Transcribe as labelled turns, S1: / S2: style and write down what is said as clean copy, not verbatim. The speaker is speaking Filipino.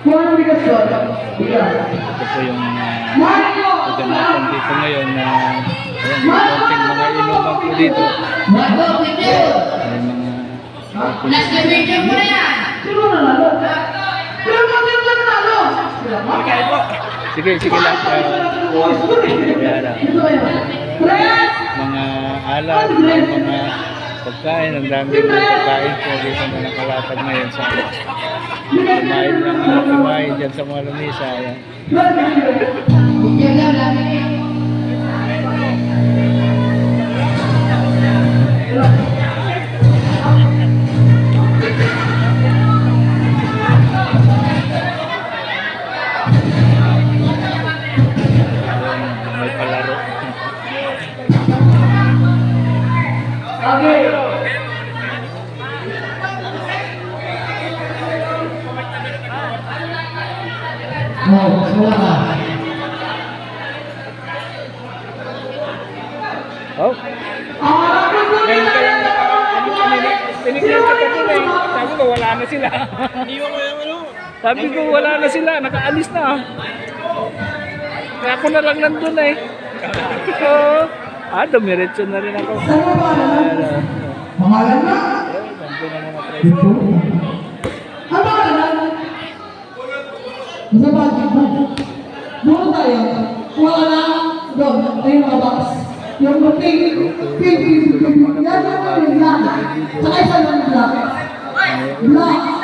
S1: Ito po yung kaganapan dito ngayon na ayan, may konting mga inuman po dito. May mga sige lang. Mga alak, mga pagkain, ang daming pagkain po dito na nakalatag ngayon sa kumain lang kumain dyan sa mga lamisa. Ayan. May palaro.
S2: Okay.
S1: Oh. Ngayon ka lang tinignan ka dun eh. Sabi ko wala na sila. Sabi ko wala na sila, nakaalis na. Kaya ako na lang nandun eh. Dumiretso na rin ako.
S2: Pangalan na?
S1: Nandun na mga preso.
S2: Ang pangalan? Sa budget mo. Doon tayo. Wala na. Doon. Ayun mga box. Yung pink. Yan yung black. Saka isa lang black. Black.